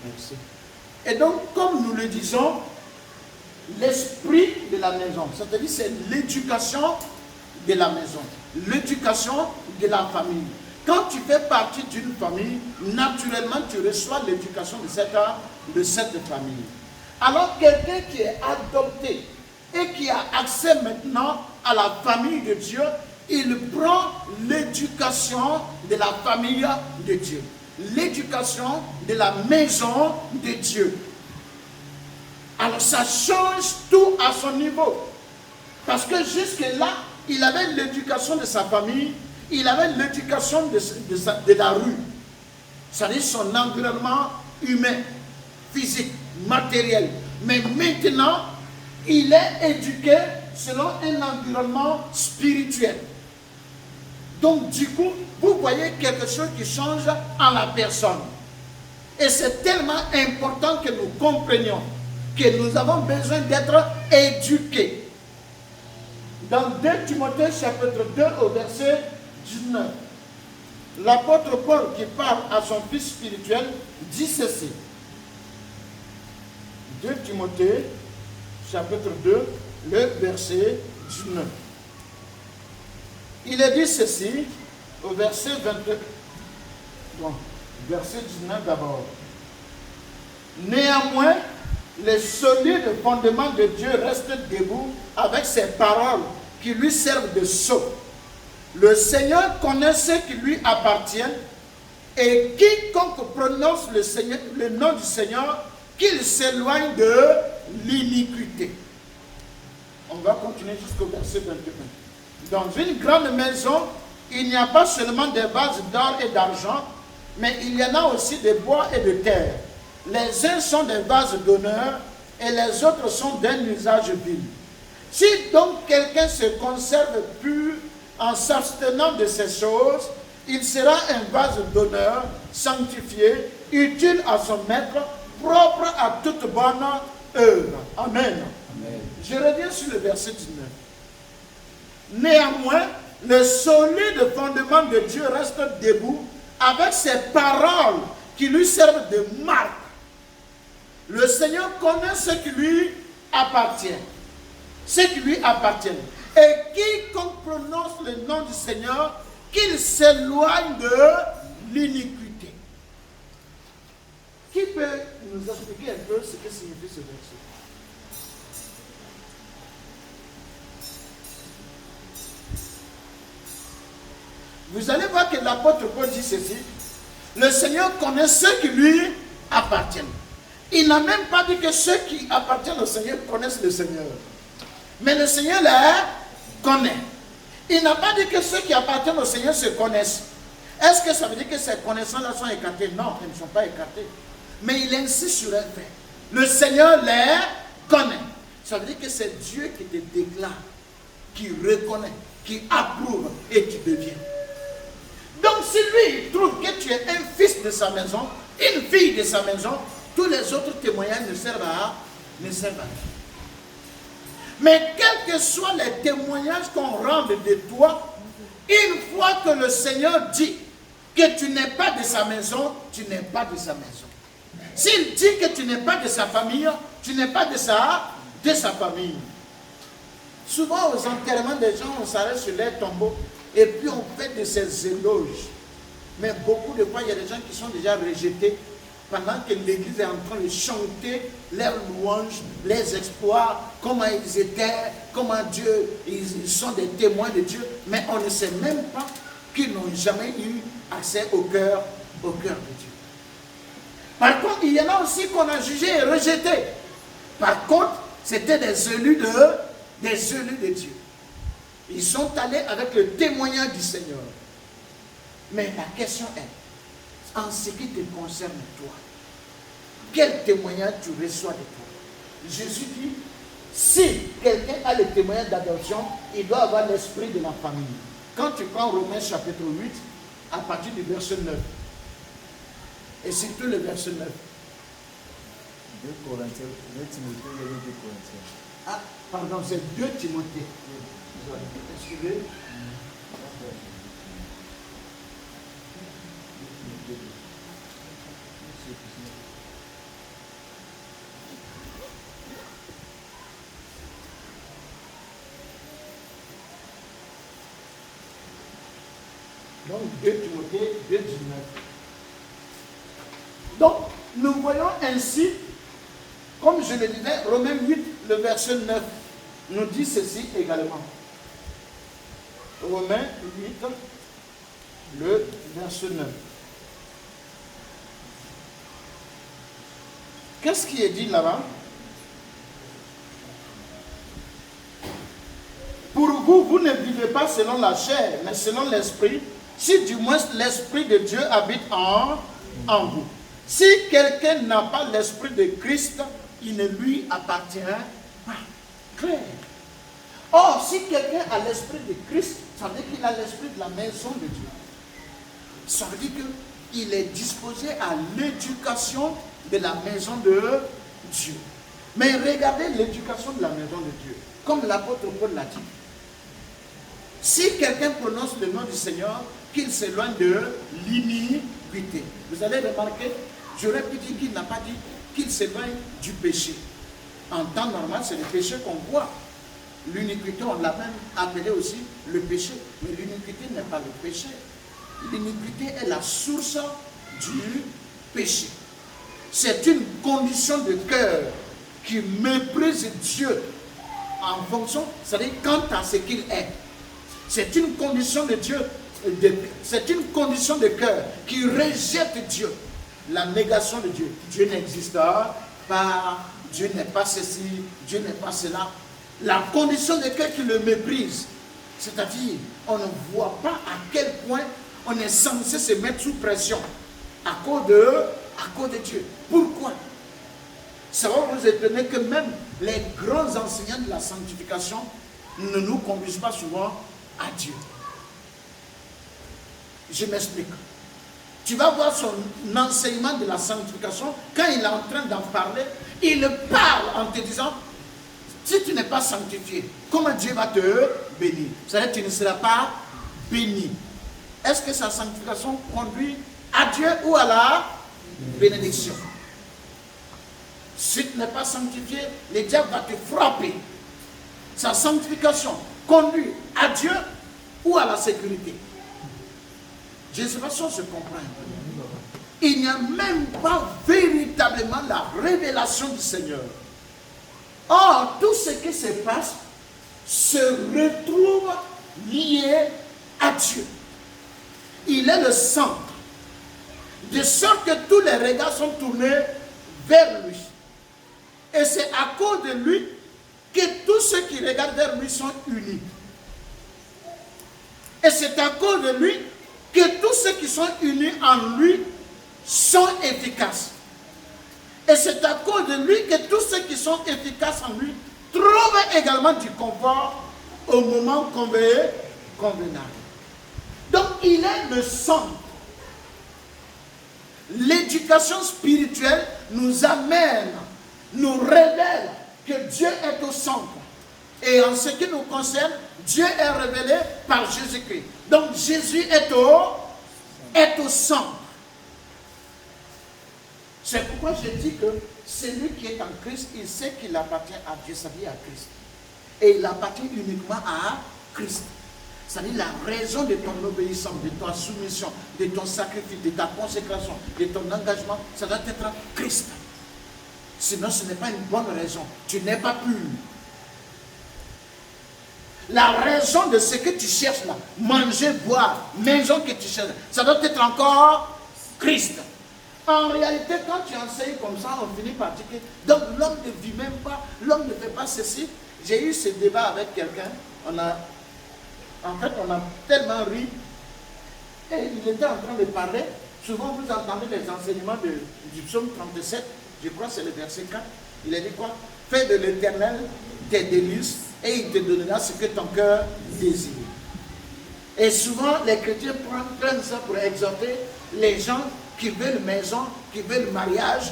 Merci. Et donc, comme nous le disons, l'esprit de la maison, c'est-à-dire c'est l'éducation de la maison, l'éducation de la famille. Quand tu fais partie d'une famille, naturellement tu reçois l'éducation de cette famille. Alors quelqu'un qui est adopté et qui a accès maintenant à la famille de Dieu, il prend l'éducation de la famille de Dieu, l'éducation de la maison de Dieu. Alors ça change tout à son niveau. Parce que jusque-là, il avait l'éducation de sa famille, il avait l'éducation de la rue. C'est-à-dire son environnement humain, physique, matériel. Mais maintenant, il est éduqué selon un environnement spirituel. Donc du coup, vous voyez quelque chose qui change en la personne. Et c'est tellement important que nous comprenions que nous avons besoin d'être éduqués. Dans 2 Timothée chapitre 2 au verset 19, l'apôtre Paul qui parle à son fils spirituel dit ceci. 2 Timothée chapitre 2, le verset 19. Il est dit ceci au verset 22. Bon, verset 19 d'abord. Néanmoins, le solide fondement de Dieu reste debout avec ses paroles qui lui servent de sceau. Le Seigneur connaît ceux qui lui appartiennent et quiconque prononce le nom du Seigneur, qu'il s'éloigne de l'iniquité. On va continuer jusqu'au verset 21. Dans une grande maison, il n'y a pas seulement des vases d'or et d'argent, mais il y en a aussi de bois et de terre. Les uns sont des vases d'honneur et les autres sont d'un usage vil. Si donc quelqu'un se conserve pur en s'abstenant de ces choses, il sera un vase d'honneur, sanctifié, utile à son maître, propre à toute bonne œuvre. Amen. Amen. Je reviens sur le verset 19. Néanmoins, le solide fondement de Dieu reste debout avec ses paroles qui lui servent de marque. Le Seigneur connaît ce qui lui appartient. Ce qui lui appartient. Et quiconque prononce le nom du Seigneur, qu'il s'éloigne de l'iniquité. Qui peut nous expliquer un peu ce que signifie ce verset? Vous allez voir que l'apôtre Paul dit ceci. Le Seigneur connaît ceux qui lui appartiennent. Il n'a même pas dit que ceux qui appartiennent au Seigneur connaissent le Seigneur. Mais le Seigneur les connaît. Il n'a pas dit que ceux qui appartiennent au Seigneur se connaissent. Est-ce que ça veut dire que ces connaissances-là sont écartées? Non, elles ne sont pas écartées. Mais il insiste sur un fait. Le Seigneur les connaît. Ça veut dire que c'est Dieu qui te déclare, qui reconnaît, qui approuve et qui devient. Donc si lui il trouve que tu es un fils de sa maison, une fille de sa maison, tous les autres témoignages ne servent à rien. Mais quels que soient les témoignages qu'on rende de toi, une fois que le Seigneur dit que tu n'es pas de sa maison, tu n'es pas de sa maison. S'il dit que tu n'es pas de sa famille, tu n'es pas de sa famille. Souvent aux enterrements des gens, on s'arrête sur les tombeaux et puis on fait de ces éloges. Mais beaucoup de fois, il y a des gens qui sont déjà rejetés pendant que l'Église est en train de chanter leurs louanges, les exploits, comment ils étaient, comment Dieu, ils sont des témoins de Dieu, mais on ne sait même pas qu'ils n'ont jamais eu accès au cœur de Dieu. Par contre, il y en a aussi qu'on a jugé et rejeté. Par contre, c'était des élus de Dieu. Ils sont allés avec le témoignage du Seigneur. Mais la question est, en ce qui te concerne toi, quel témoignage tu reçois de toi? Jésus dit, si quelqu'un a le témoignage d'adoption, il doit avoir l'esprit de la famille. Quand tu prends Romains chapitre 8, à partir du verset 9, et surtout le verset 9. 2 Corinthiens, 2 Timothée, 2 Corinthiens. Ah, pardon, c'est 2 Timothée. Excusez. Donc 2 Timothée 2, 19. Donc, nous voyons ainsi, comme je le disais, Romains 8, le verset 9, nous dit ceci également. Romains 8, le verset 9. Qu'est-ce qui est dit là-bas? Pour vous, vous ne vivez pas selon la chair, mais selon l'esprit, si du moins l'esprit de Dieu habite en vous. Si quelqu'un n'a pas l'esprit de Christ, il ne lui appartient pas. Clair. Or, si quelqu'un a l'esprit de Christ, ça veut dire qu'il a l'esprit de la maison de Dieu. Ça veut dire qu'il est disposé à l'éducation de la maison de Dieu. Mais regardez l'éducation de la maison de Dieu, comme l'apôtre Paul l'a dit. Si quelqu'un prononce le nom du Seigneur, qu'il s'éloigne de l'iniquité. Vous allez remarquer, j'aurais pu dire qu'il n'a pas dit qu'il s'éloigne du péché. En temps normal, c'est le péché qu'on voit. L'iniquité, on l'a même appelé aussi le péché. Mais l'iniquité n'est pas le péché. L'iniquité est la source du péché. C'est une condition de cœur qui méprise Dieu en fonction, c'est-à-dire quant à ce qu'il est. C'est une condition de Dieu, c'est une condition de cœur qui rejette Dieu. La négation de Dieu. Dieu n'existe pas, Dieu n'est pas ceci, Dieu n'est pas cela. La condition de cœur qui le méprise. C'est-à-dire, on ne voit pas à quel point on est censé se mettre sous pression à cause de Dieu. Pourquoi? Ça va vous étonner que même les grands enseignants de la sanctification ne nous conduisent pas souvent à Dieu. Je m'explique. Tu vas voir son enseignement de la sanctification, quand il est en train d'en parler, il parle en te disant, si tu n'es pas sanctifié, comment Dieu va te bénir? C'est-à-dire que tu ne seras pas béni. Est-ce que sa sanctification conduit à Dieu ou à la bénédiction? Si tu n'es pas sanctifié, le diable va te frapper. Sa sanctification conduit à Dieu ou à la sécurité? Je ne sais pas si on se comprend. Il n'y a même pas véritablement la révélation du Seigneur. Or, tout ce qui se passe se retrouve lié à Dieu. Il est le centre. De sorte que tous les regards sont tournés vers lui. Et c'est à cause de lui que tous ceux qui regardent vers lui sont unis. Et c'est à cause de lui que tous ceux qui sont unis en lui sont efficaces. Et c'est à cause de lui que tous ceux qui sont efficaces en lui trouvent également du confort au moment convenable. Donc il est le centre. L'éducation spirituelle nous amène, nous révèle que Dieu est au centre. Et en ce qui nous concerne, Dieu est révélé par Jésus-Christ. Donc Jésus est au centre. C'est pourquoi je dis que celui qui est en Christ, il sait qu'il appartient à Dieu, c'est-à-dire à Christ. Et il appartient uniquement à Christ. C'est-à-dire la raison de ton obéissance, de ta soumission, de ton sacrifice, de ta consécration, de ton engagement, ça doit être Christ. Sinon, ce n'est pas une bonne raison. Tu n'es pas pur. La raison de ce que tu cherches là, manger, boire, maison que tu cherches, ça doit être encore Christ. En réalité, quand tu enseignes comme ça, on finit par dire que donc l'homme ne vit même pas, l'homme ne fait pas ceci. J'ai eu ce débat avec quelqu'un, on a tellement ri, et il était en train de parler. Souvent vous entendez les enseignements du psaume 37, je crois que c'est le verset 4, il a dit quoi? Fais de l'Éternel tes délices et il te donnera ce que ton cœur désire. Et souvent les chrétiens prennent ça pour exhorter les gens qui veulent maison, qui veulent mariage.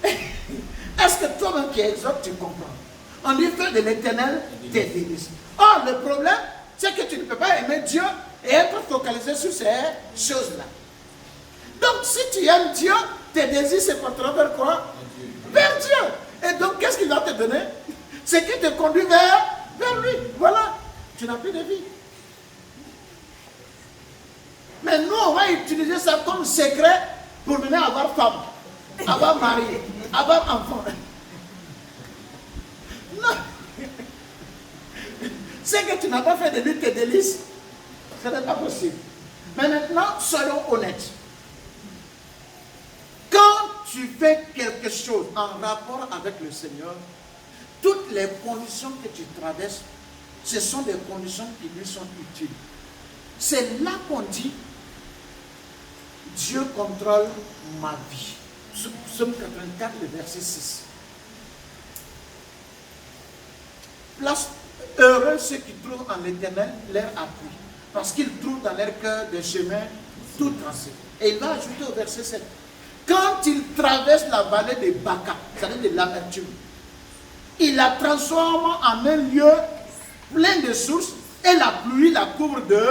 Est-ce que toi-même qui exhortes, tu comprends? On dit fais de l'Éternel tes délices. Or le problème, c'est que tu ne peux pas aimer Dieu et être focalisé sur ces choses-là. Donc si tu aimes Dieu, tes désirs se porteront vers quoi? Vers Dieu. Et donc qu'est-ce qu'il va te donner? Ce qui te conduit vers lui. Voilà. Tu n'as plus de vie. Mais nous, on va utiliser ça comme secret pour venir avoir femme, avoir mari, avoir enfant. Non. C'est que tu n'as pas fait de lui tes délices. Ce n'est pas possible. Mais maintenant, soyons honnêtes. Quand tu fais quelque chose en rapport avec le Seigneur, toutes les conditions que tu traverses, ce sont des conditions qui lui sont utiles. C'est là qu'on dit, Dieu contrôle ma vie. Psaume 84, le verset 6. Place heureux ceux qui trouvent en l'Éternel leur appui, parce qu'ils trouvent dans leur cœur des chemins tout tracés. Et il va ajouter au verset 7. Quand ils traversent la vallée de Baca, c'est-à-dire de l'amertume, il la transforme en un lieu plein de sources et la pluie la couvre de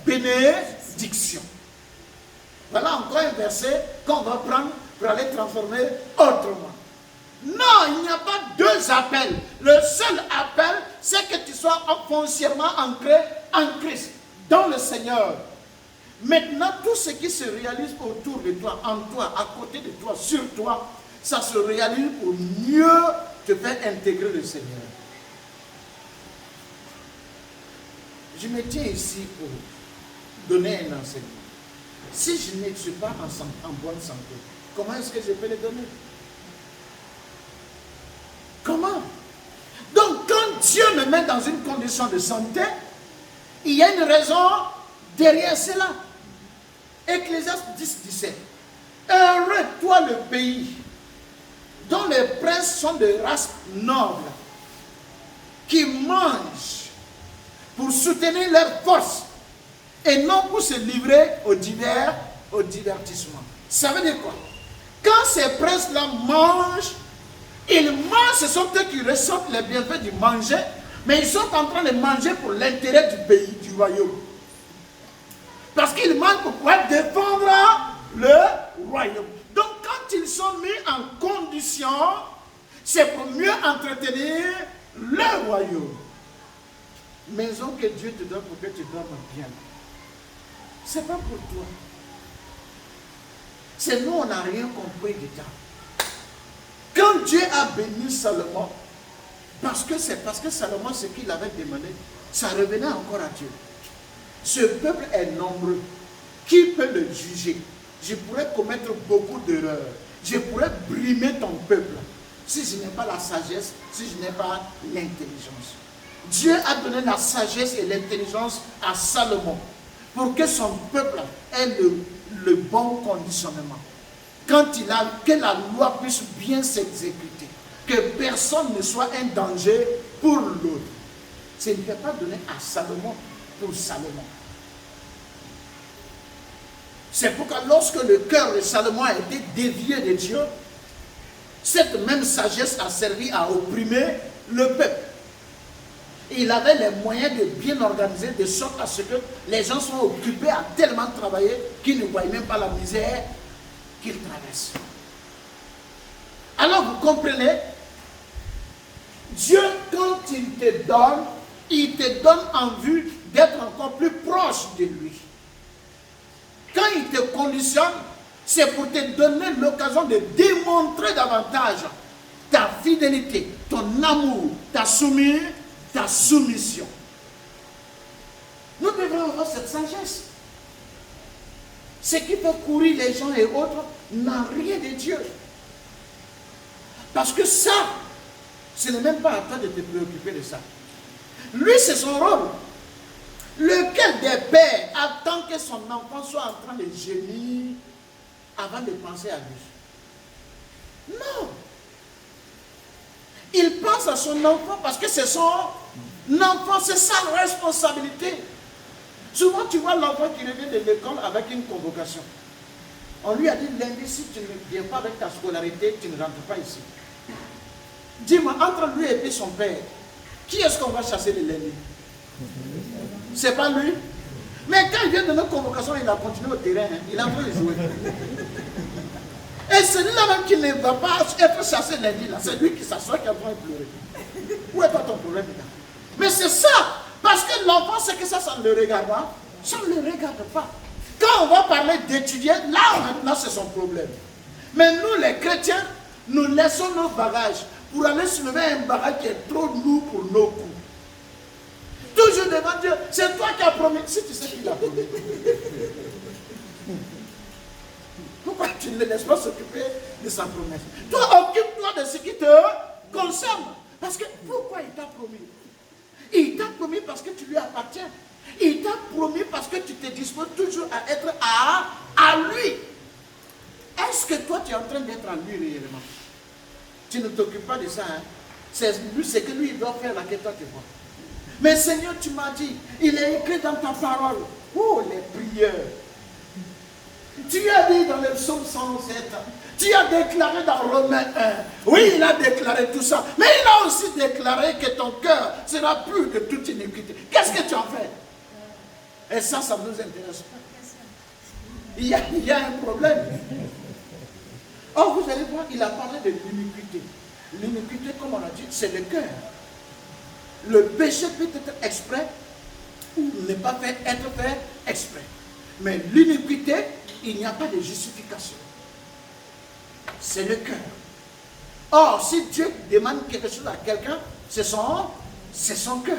bénédictions. Voilà encore un verset qu'on va prendre pour aller transformer autrement. Non, il n'y a pas deux appels. Le seul appel, c'est que tu sois foncièrement ancré en Christ, dans le Seigneur. Maintenant, tout ce qui se réalise autour de toi, en toi, à côté de toi, sur toi, ça se réalise pour mieux te faire intégrer le Seigneur. Je me tiens ici pour donner un enseignement. Si je ne suis pas en bonne santé, comment est-ce que je peux le donner? Comment? Donc, quand Dieu me met dans une condition de santé, il y a une raison derrière cela. Ecclésiaste 10, 17. Heureux toi le pays dont les princes sont de race noble, qui mangent pour soutenir leur force et non pour se livrer au divertissement. Ça veut dire quoi? Quand ces princes-là mangent, ils mangent, ce sont eux qui ressentent les bienfaits du manger, mais ils sont en train de manger pour l'intérêt du pays, du royaume. Parce qu'ils mangent pour pouvoir défendre le royaume. Donc quand ils sont mis en condition, c'est pour mieux entretenir le royaume. Maison que Dieu te donne pour que tu dormes bien. C'est pas pour toi. C'est nous, on n'a rien compris de ça. Quand Dieu a béni Salomon, parce que Salomon, ce qu'il avait demandé, ça revenait encore à Dieu. Ce peuple est nombreux. Qui peut le juger? Je pourrais commettre beaucoup d'erreurs. Je pourrais brimer ton peuple si je n'ai pas la sagesse, si je n'ai pas l'intelligence. Dieu a donné la sagesse et l'intelligence à Salomon pour que son peuple ait le bon conditionnement. Que la loi puisse bien s'exécuter, que personne ne soit un danger pour l'autre. Ce n'est pas donné à Salomon pour Salomon. C'est pourquoi lorsque le cœur de Salomon a été dévié de Dieu, cette même sagesse a servi à opprimer le peuple. Il avait les moyens de bien organiser de sorte à ce que les gens soient occupés à tellement travailler qu'ils ne voient même pas la misère qu'ils traversent. Alors vous comprenez, Dieu quand il te donne en vue d'être encore plus proche de lui. Quand il te conditionne, c'est pour te donner l'occasion de démontrer davantage ta fidélité, ton amour, ta soumission. Nous devons avoir cette sagesse. Ce qui fait courir les gens et autres n'a rien de Dieu. Parce que ça, ce n'est même pas à toi de te préoccuper de ça. Lui, c'est son rôle. Lequel des pères attend que son enfant soit en train de gémir avant de penser à lui? Non. Il pense à son enfant parce que c'est son enfant, c'est sa responsabilité. Souvent, tu vois l'enfant qui revient de l'école avec une convocation. On lui a dit, lundi, si tu ne viens pas avec ta scolarité, tu ne rentres pas ici. Dis-moi, entre lui et puis son père, qui est-ce qu'on va chasser le lundi? C'est pas lui. Mais quand il vient de notre convocation, il a continué au terrain, hein. Il a voulu jouer. Et celui-là même qui ne va pas être chassé lundi, là, c'est lui qui s'assoit qui a besoin de pleurer. Où est pas ton problème, là? Mais c'est ça. Parce que l'enfant sait que ça ne le regarde pas. Ça ne le regarde pas. Quand on va parler d'étudier, là maintenant c'est son problème. Mais nous les chrétiens, nous laissons nos bagages pour aller soulever un bagage qui est trop lourd pour nos coups. Toujours devant Dieu, c'est toi qui as promis. Si tu sais qu'il a promis. Pourquoi tu ne le laisses pas s'occuper de sa promesse? Toi, occupe-toi de ce qui te concerne. Parce que pourquoi il t'a promis? Il t'a promis parce que tu lui appartiens. Il t'a promis parce que tu te disposes toujours à être à lui. Est-ce que toi tu es en train d'être à lui réellement? Tu ne t'occupes pas de ça. Hein? C'est que lui il doit faire là que toi tu vois. Mais Seigneur, tu m'as dit, il est écrit dans ta parole. Oh, les prières. Tu as dit dans le psaume 107, tu as déclaré dans Romains 1. Oui, il a déclaré tout ça. Mais il a aussi déclaré que ton cœur sera pur de toute iniquité. Qu'est-ce que tu en fais? Et ça ne nous intéresse pas. Il y a un problème. Or, vous allez voir, il a parlé de l'iniquité. L'iniquité, comme on a dit, c'est le cœur. Le péché peut être exprès ou ne pas être fait exprès. Mais l'iniquité, il n'y a pas de justification. C'est le cœur. Or, si Dieu demande quelque chose à quelqu'un, c'est son cœur.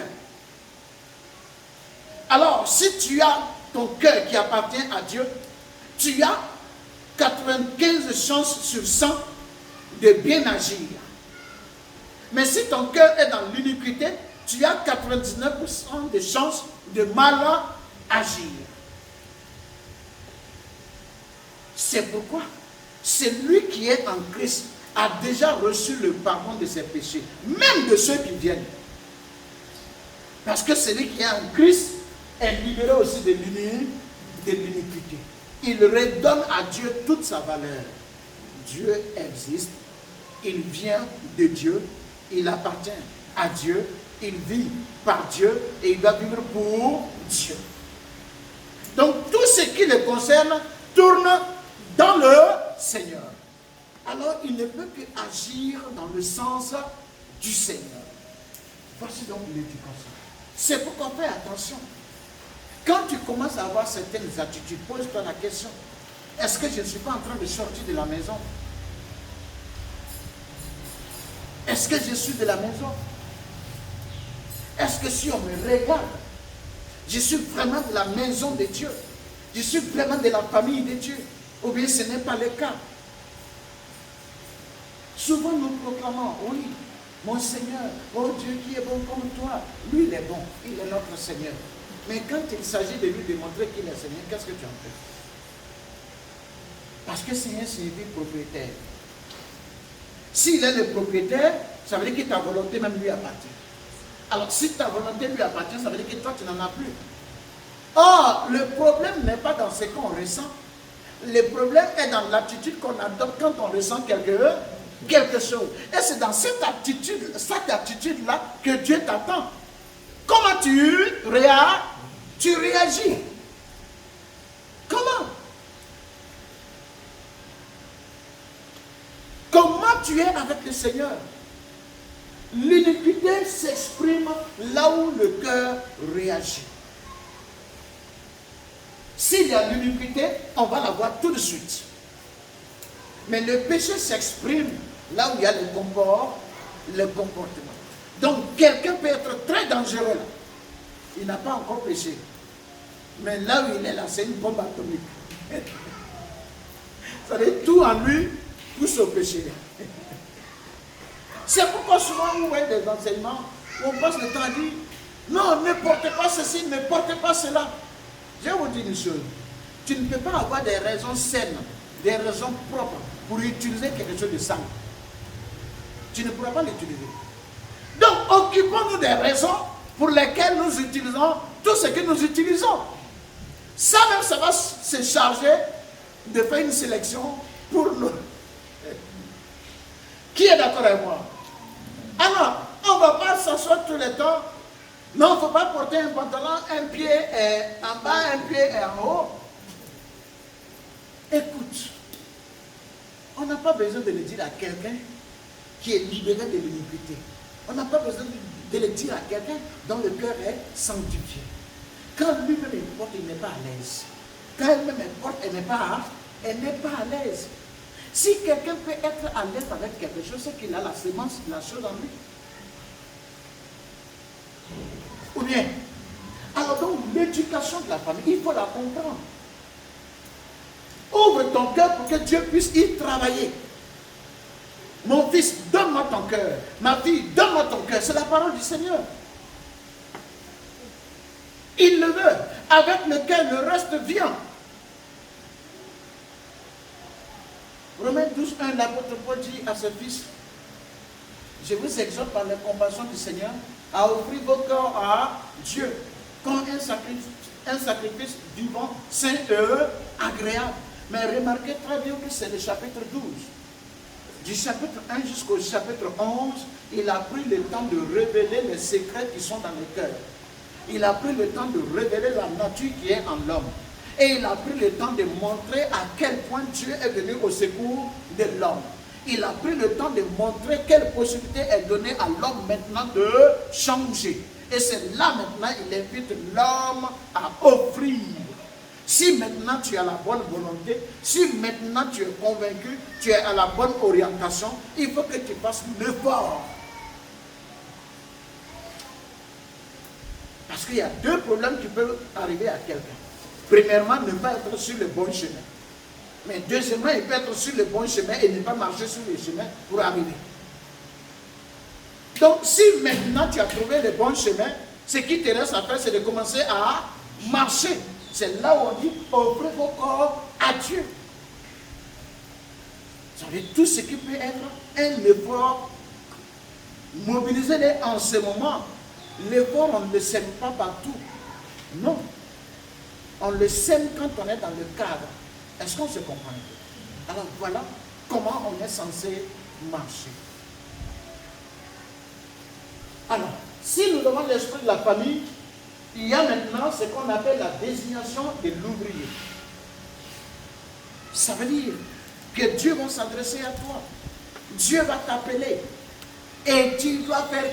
Alors, si tu as ton cœur qui appartient à Dieu, tu as 95 chances sur 100 de bien agir. Mais si ton cœur est dans l'iniquité, tu as 99% de chances de mal agir. C'est pourquoi celui qui est en Christ a déjà reçu le pardon de ses péchés, même de ceux qui viennent. Parce que celui qui est en Christ est libéré aussi de l'iniquité. Il redonne à Dieu toute sa valeur. Dieu existe, il vient de Dieu, il appartient à Dieu, il vit par Dieu et il doit vivre pour Dieu. Donc tout ce qui le concerne tourne dans le Seigneur. Alors il ne peut que agir dans le sens du Seigneur. Voici donc l'éducation. C'est pourquoi fais attention. Quand tu commences à avoir certaines attitudes, pose-toi la question. Est-ce que je ne suis pas en train de sortir de la maison? Est-ce que je suis de la maison? Est-ce que si on me regarde, je suis vraiment de la maison de Dieu? Je suis vraiment de la famille de Dieu? Ou bien ce n'est pas le cas? Souvent nous proclamons, oui, mon Seigneur, oh Dieu qui est bon comme toi, lui il est bon, il est notre Seigneur. Mais quand il s'agit de lui démontrer qu'il est Seigneur, qu'est-ce que tu en fais? Parce que Seigneur signifie propriétaire. S'il est le propriétaire, ça veut dire que ta volonté même lui appartient. Alors si ta volonté lui appartient, ça veut dire que toi tu n'en as plus. Or, le problème n'est pas dans ce qu'on ressent. Le problème est dans l'attitude qu'on adopte quand on ressent quelque chose. Et c'est dans cette attitude-là que Dieu t'attend. Comment tu réagis? Comment? Comment tu es avec le Seigneur? L'iniquité s'exprime là où le cœur réagit. S'il y a l'iniquité, on va la voir tout de suite. Mais le péché s'exprime là où il y a le comportement. Donc, quelqu'un peut être très dangereux là. Il n'a pas encore péché. Mais là où il est là, c'est une bombe atomique. Ça veut dire tout en lui pousse au péché. C'est pourquoi souvent vous voyez des enseignements où on passe le temps à dire non, ne portez pas ceci, ne portez pas cela. Je vais vous dire une chose. Tu ne peux pas avoir des raisons saines, des raisons propres pour utiliser quelque chose de sale. Tu ne pourras pas l'utiliser. Donc, occupons-nous des raisons pour lesquelles nous utilisons tout ce que nous utilisons. Ça même, ça va se charger de faire une sélection pour nous. Qui est d'accord avec moi? Alors, on ne va pas s'asseoir tout le temps. Non, il ne faut pas porter un pantalon, un pied en bas, un pied en haut. Écoute, on n'a pas besoin de le dire à quelqu'un qui est libéré de l'iniquité. On n'a pas besoin de le dire à quelqu'un dont le cœur est sanctifié. Quand lui-même il porte, il n'est pas à l'aise. Quand elle-même est porte, elle n'est pas à l'aise. Si quelqu'un peut être à l'aise avec quelque chose, c'est qu'il a la sémence, la chose en lui. Ou bien, alors donc l'éducation de la famille, il faut la comprendre. Ouvre ton cœur pour que Dieu puisse y travailler. Mon fils, donne-moi ton cœur. Ma fille, donne-moi ton cœur. C'est la parole du Seigneur. Il le veut. Avec le cœur, le reste vient. Romains 12, 1, l'apôtre Paul dit à ses fils, je vous exhorte par la compassion du Seigneur à offrir vos corps à Dieu comme un sacrifice vivant, saint et agréable. Mais remarquez très bien que c'est le chapitre 12. Du chapitre 1 jusqu'au chapitre 11, il a pris le temps de révéler les secrets qui sont dans le cœur. Il a pris le temps de révéler la nature qui est en l'homme. Et il a pris le temps de montrer à quel point Dieu est venu au secours de l'homme. Il a pris le temps de montrer quelle possibilité est donnée à l'homme maintenant de changer. Et c'est là maintenant il invite l'homme à offrir. Si maintenant tu as la bonne volonté, si maintenant tu es convaincu, tu es à la bonne orientation, il faut que tu fasses l'effort. Parce qu'il y a deux problèmes qui peuvent arriver à quelqu'un. Premièrement, ne pas être sur le bon chemin. Mais deuxièmement, il peut être sur le bon chemin et ne pas marcher sur le chemin pour arriver. Donc, si maintenant tu as trouvé le bon chemin, ce qui te reste à faire, c'est de commencer à marcher. C'est là où on dit, offrez vos corps à Dieu. Ça veut dire tout ce qui peut être un effort, mobilisez-les en ce moment. L'effort, on ne le sème pas partout. Non. On le sème quand on est dans le cadre. Est-ce qu'on se comprend? Alors voilà comment on est censé marcher. Alors, si nous avons l'esprit de la famille, il y a maintenant ce qu'on appelle la désignation de l'ouvrier. Ça veut dire que Dieu va s'adresser à toi. Dieu va t'appeler. Et tu dois faire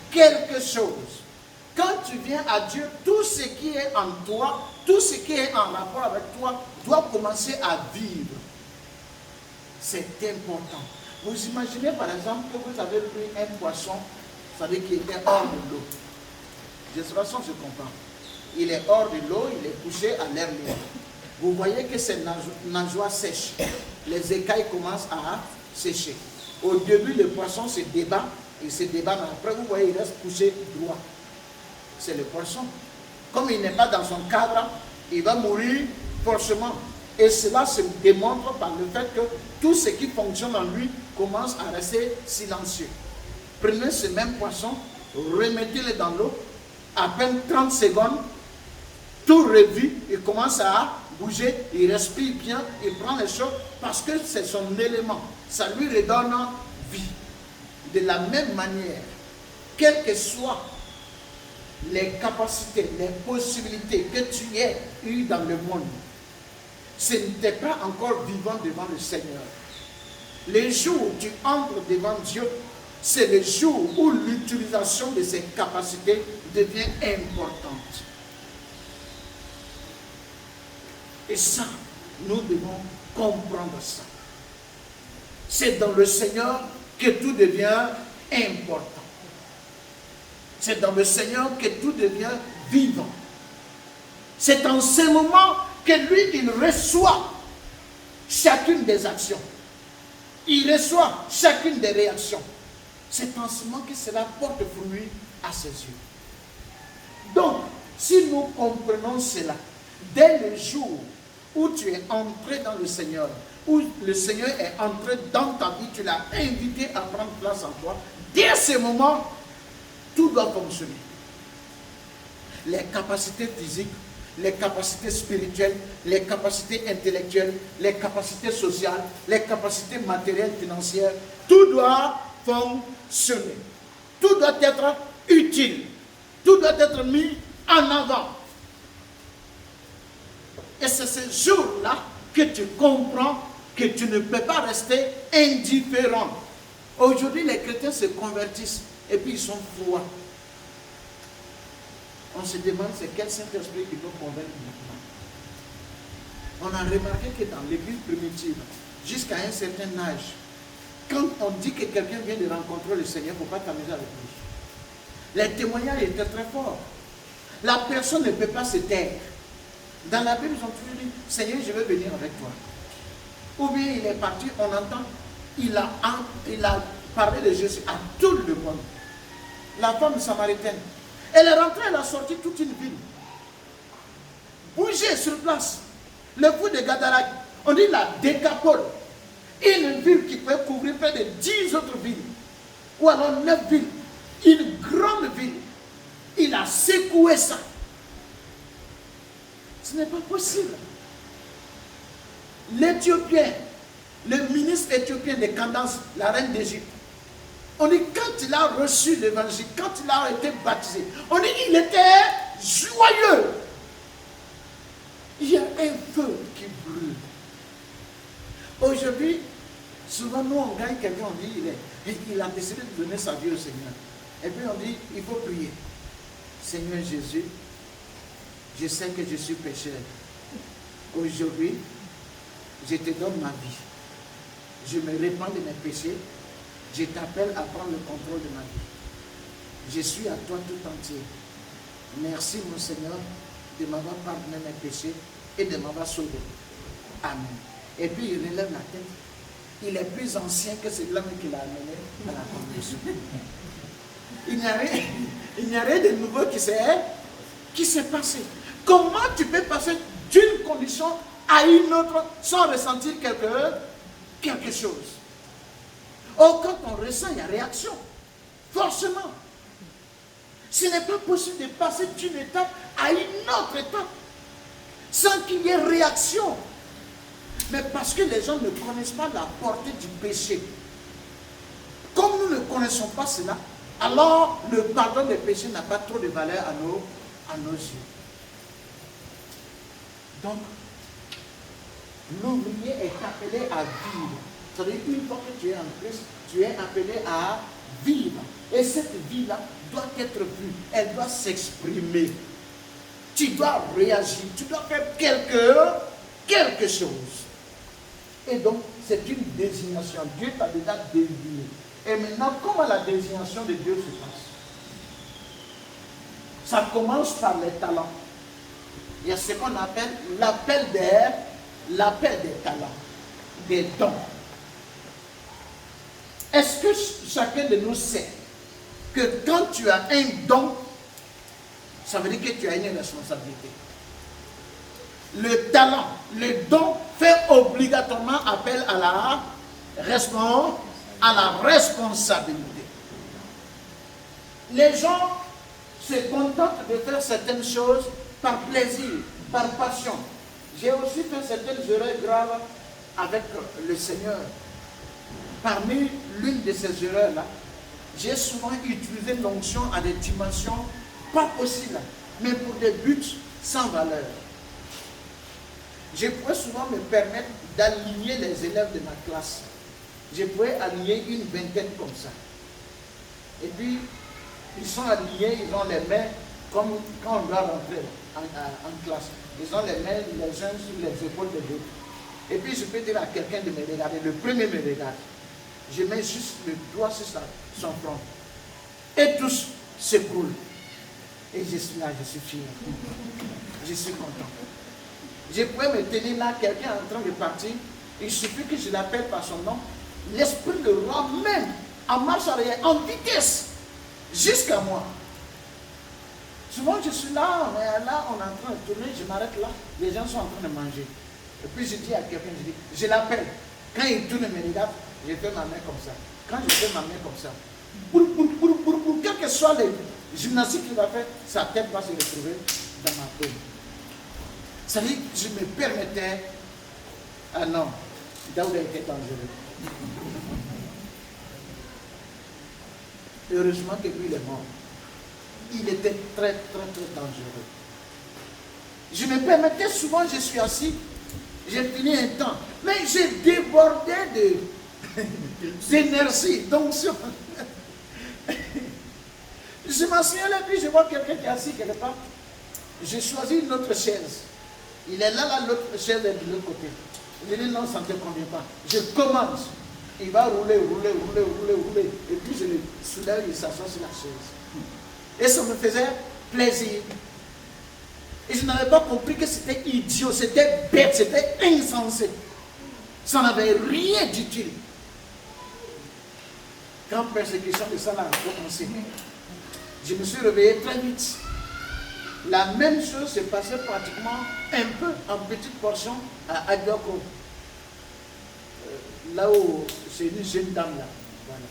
quelque chose. Quand tu viens à Dieu, tout ce qui est en toi, tout ce qui est en rapport avec toi, doit commencer à vivre. C'est important. Vous imaginez par exemple que vous avez pris un poisson, vous savez, qui était hors de l'eau. De toute façon, je comprends. Il est hors de l'eau, il est couché à l'air libre. Vous voyez que ces nageoires sèchent. Les écailles commencent à sécher. Au début, le poisson se débat, il se débat, mais après, vous voyez, il reste couché droit. C'est le poisson. Comme il n'est pas dans son cadre, il va mourir forcément. Et cela se démontre par le fait que tout ce qui fonctionne en lui commence à rester silencieux. Prenez ce même poisson, remettez-le dans l'eau, à peine 30 secondes, tout revit, il commence à bouger, il respire bien, il prend les choses parce que c'est son élément. Ça lui redonne vie. De la même manière, quelles que soient les capacités, les possibilités que tu aies eues dans le monde, ce n'était pas encore vivant devant le Seigneur. Les jours où tu entres devant Dieu, c'est le jour où l'utilisation de ces capacités devient importante. Et ça, nous devons comprendre ça. C'est dans le Seigneur que tout devient important. C'est dans le Seigneur que tout devient vivant. C'est en ce moment que lui, il reçoit chacune des actions. Il reçoit chacune des réactions. C'est en ce moment que cela porte fruit à ses yeux. Donc, si nous comprenons cela, dès le jour où tu es entré dans le Seigneur, où le Seigneur est entré dans ta vie, tu l'as invité à prendre place en toi, dès ce moment, tout doit fonctionner. Les capacités physiques, les capacités spirituelles, les capacités intellectuelles, les capacités sociales, les capacités matérielles, financières, tout doit fonctionner. Tout doit être utile. Tout doit être mis en avant. Et c'est ce jour-là que tu comprends que tu ne peux pas rester indifférent. Aujourd'hui, les chrétiens se convertissent et puis ils sont froids. On se demande c'est quel Saint-Esprit qui nous convainc maintenant. On a remarqué que dans l'église primitive, jusqu'à un certain âge, quand on dit que quelqu'un vient de rencontrer le Seigneur, il ne faut pas t'amuser avec lui. Les témoignages étaient très forts. La personne ne peut pas se taire. Dans la Bible, ils ont toujours dit, Seigneur, je veux venir avec toi. Ou bien il est parti, on entend, il a parlé de Jésus à tout le monde. La femme samaritaine, elle est rentrée, elle a sorti toute une ville. Bougé sur place. Le fou de Gadara, on dit la Décapole. Une ville qui peut couvrir près de 10 autres villes. Ou alors 9 villes. Une grande ville. Il a secoué ça. Ce n'est pas possible. L'Éthiopien, le ministre éthiopien de Candace, la reine d'Égypte, on dit quand il a reçu l'évangile, quand il a été baptisé, on dit il était joyeux. Il y a un feu qui brûle. Aujourd'hui, souvent nous on gagne quelqu'un, on dit il a décidé de donner sa vie au Seigneur. Et puis on dit il faut prier. Seigneur Jésus, je sais que je suis pécheur. Aujourd'hui, je te donne ma vie. Je me répands de mes péchés. Je t'appelle à prendre le contrôle de ma vie. Je suis à toi tout entier. Merci mon Seigneur de m'avoir pardonné mes péchés et de m'avoir sauvé. Amen. Et puis il relève la tête. Il est plus ancien que celui-là qui l'a amené à la conversion. Il n'y a rien de nouveau qui s'est passé. Comment tu peux passer d'une condition à une autre sans ressentir quelque chose? Or, quand on ressent, il y a réaction. Forcément. Ce n'est pas possible de passer d'une étape à une autre étape sans qu'il y ait réaction. Mais parce que les gens ne connaissent pas la portée du péché. Comme nous ne connaissons pas cela, alors le pardon des péchés n'a pas trop de valeur à nos yeux. Donc, l'ouvrier est appelé à vivre. C'est-à-dire qu'une fois que tu es en Christ, tu es appelé à vivre. Et cette vie-là doit être vue, elle doit s'exprimer. Tu dois réagir, tu dois faire quelque chose. Et donc, c'est une désignation. Dieu t'a déjà désigné. Et maintenant, comment la désignation de Dieu se passe? Ça commence par les talents. Il y a ce qu'on appelle l'appel des talents, des dons. Est-ce que chacun de nous sait que quand tu as un don, ça veut dire que tu as une responsabilité? Le talent, le don fait obligatoirement appel à la responsabilité. Les gens se contentent de faire certaines choses par plaisir, par passion. J'ai aussi fait certaines erreurs graves avec le Seigneur. Parmi l'une de ces erreurs-là, j'ai souvent utilisé l'onction à des dimensions pas possibles, mais pour des buts sans valeur. Je pouvais souvent me permettre d'aligner les élèves de ma classe. Je pouvais aligner une vingtaine comme ça. Et puis, ils sont alignés, ils ont les mains comme quand on doit rentrer en classe. Ils ont les mains les uns sur les épaules de l'autre. Et puis, je peux dire à quelqu'un de me regarder. Le premier me regarde. Je mets juste le doigt sur son front. Et tous s'écroulent. Et je suis là, je suis fier. Je suis content. Je pourrais me tenir là, quelqu'un est en train de partir. Il suffit que je l'appelle par son nom. L'esprit le ramène en marche arrière, en vitesse, jusqu'à moi. Souvent, je suis là, on est en train de tourner, je m'arrête là. Les gens sont en train de manger. Et puis, je dis à quelqu'un, je l'appelle. Quand il tourne mes regards, je fais ma main comme ça. Quand je fais ma main comme ça, quel que soit les gymnastiques qu'il va faire, sa tête va se retrouver dans ma peau. Ça veut dire que je me permettais. Ah non, Daoud a été dangereux. Heureusement que lui, il est mort. Il était très, très, très dangereux. Je me permettais souvent, je suis assis, j'ai fini un temps, mais j'ai débordé d'énergie, d'onction. Je m'assieds là, puis je vois quelqu'un qui est assis quelque part. J'ai choisi une autre chaise. Il est là, l'autre chaise est de l'autre côté. Il dit non, ça ne te convient pas. Je commence. Il va rouler. Et puis je le soulève, il s'assoit sur la chaise. Et ça me faisait plaisir. Et je n'avais pas compris que c'était idiot, c'était bête, c'était insensé. Ça n'avait rien d'utile. Quand la persécution de ça a commencé, je me suis réveillé très vite. La même chose se passait pratiquement un peu en petite portion à Aguako. Là où c'est une jeune dame là. Voilà.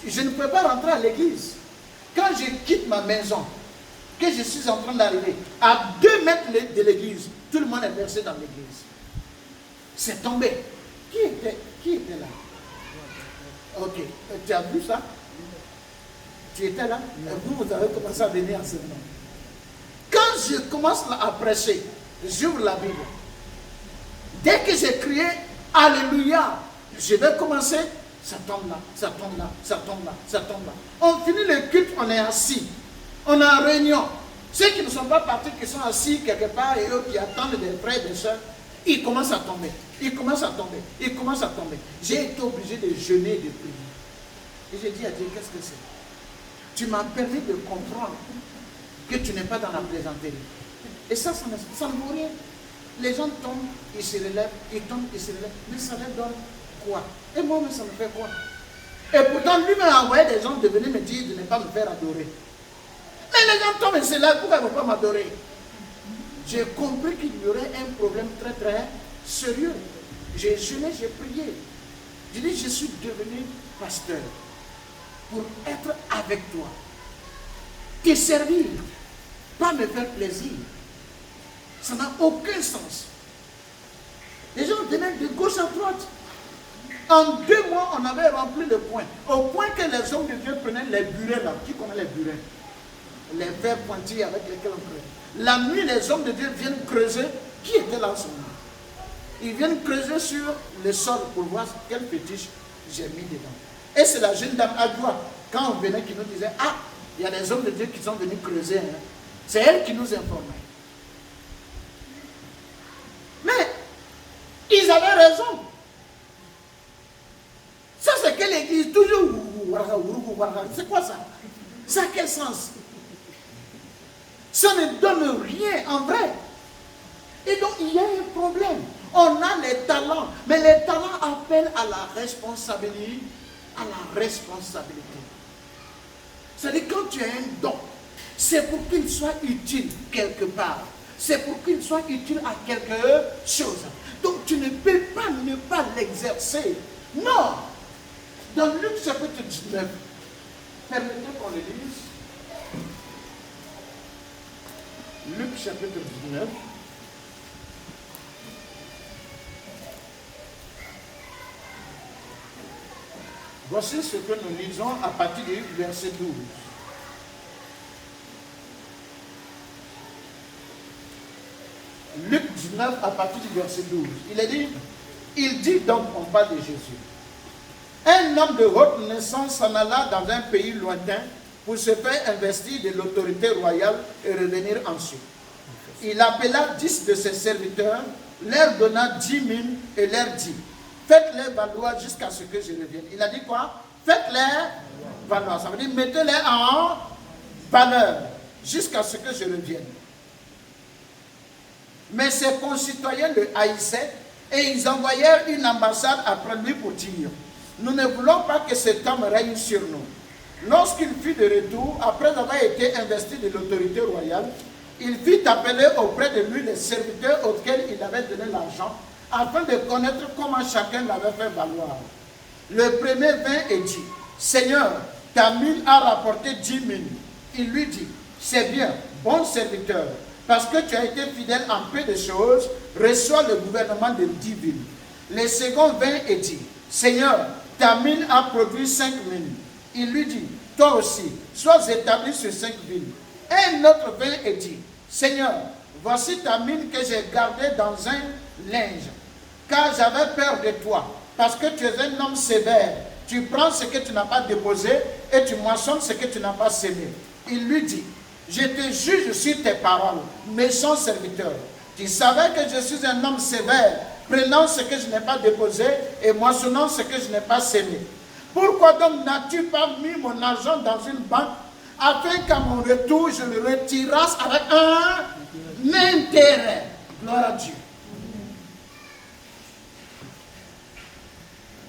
Je ne pouvais pas rentrer à l'église. Quand je quitte ma maison, que je suis en train d'arriver, à 2 mètres de l'église, tout le monde est versé dans l'église. C'est tombé. Qui était là? Ok. Tu as vu ça? Tu étais là? Vous avez commencé à venir en ce moment. Quand je commence à prêcher, j'ouvre la Bible. Dès que j'ai crié Alléluia, je vais commencer, ça tombe là, ça tombe là, ça tombe là, ça tombe là. On finit le culte, on est assis. On est en réunion. Ceux qui ne sont pas partis, qui sont assis quelque part et eux qui attendent des frères et des soeurs, ils commencent à tomber. Ils commencent à tomber. Ils commencent à tomber. J'ai été obligé de jeûner et de prier. Et j'ai dit à Dieu, qu'est-ce que c'est? Tu m'as permis de comprendre que tu n'es pas dans la plaisanterie. Et ça ne vaut rien. Les gens tombent, ils se relèvent, ils tombent, ils se relèvent. Mais ça leur donne quoi? Et moi, ça me fait quoi? Et pourtant, lui m'a envoyé des gens de venir me dire de ne pas me faire adorer. Mais les gens tombent et se lèvent, pourquoi ils ne vont pas m'adorer? J'ai compris qu'il y aurait un problème très très sérieux. J'ai jeûné, j'ai prié. J'ai dit, je suis devenu pasteur pour être avec toi. Te servir, pas me faire plaisir. Ça n'a aucun sens. Les gens venaient de gauche à droite. En 2 mois, on avait rempli le point. Au point que les hommes de Dieu prenaient les burets là. Qui connaît les burets? Les verres pointillés avec lesquels on creuse. La nuit, les hommes de Dieu viennent creuser. Qui était là en ce moment? Ils viennent creuser sur le sol pour voir quel fétiche j'ai mis dedans. Et c'est la jeune dame Adjoa, quand on venait, qui nous disait, ah, il y a des hommes de Dieu qui sont venus creuser. Hein. C'est elle qui nous informait. Mais, ils avaient raison. Ça, c'est que l'église, toujours, c'est quoi ça? Ça a quel sens? Ça ne donne rien en vrai. Et donc, il y a un problème. On a les talents, mais les talents appellent à la responsabilité. À la responsabilité. C'est-à-dire, quand tu as un don, c'est pour qu'il soit utile quelque part. C'est pour qu'il soit utile à quelque chose. Donc, tu ne peux pas ne pas l'exercer. Non. Dans Luc chapitre 19, permettez qu'on le lise. Luc chapitre 19. Voici ce que nous lisons à partir du verset 12. Luc 19 à partir du verset 12. Il dit donc, on parle de Jésus. Un homme de haute naissance s'en alla dans un pays lointain pour se faire investir de l'autorité royale et revenir ensuite. Il appela 10 de ses serviteurs, leur donna 10 000 et leur dit, faites-les valoir jusqu'à ce que je revienne. Il a dit quoi? Faites-les valoir. Ça veut dire mettez-les en valeur jusqu'à ce que je revienne. Mais ses concitoyens le haïssaient et ils envoyèrent une ambassade après lui pour dire, nous ne voulons pas que cet homme règne sur nous. Lorsqu'il fut de retour, après avoir été investi de l'autorité royale, il fit appeler auprès de lui les serviteurs auxquels il avait donné l'argent, afin de connaître comment chacun l'avait fait valoir. Le premier vint et dit, Seigneur, ta mine a rapporté 10 000. Il lui dit, c'est bien, bon serviteur, parce que tu as été fidèle en peu de choses, reçois le gouvernement de 10 000. Le second vint et dit, Seigneur, ta mine a produit 5 000. Il lui dit, toi aussi, sois établi sur 5 000. Un autre vint et dit, Seigneur, voici ta mine que j'ai gardée dans un linge, car j'avais peur de toi, parce que tu es un homme sévère. Tu prends ce que tu n'as pas déposé et tu moissonnes ce que tu n'as pas semé. Il lui dit, je te juge sur tes paroles, méchant serviteur. Tu savais que je suis un homme sévère, prenant ce que je n'ai pas déposé et moissonnant ce que je n'ai pas sémé. Pourquoi donc n'as-tu pas mis mon argent dans une banque afin qu'à mon retour, je le retirasse avec un intérêt? Gloire à Dieu.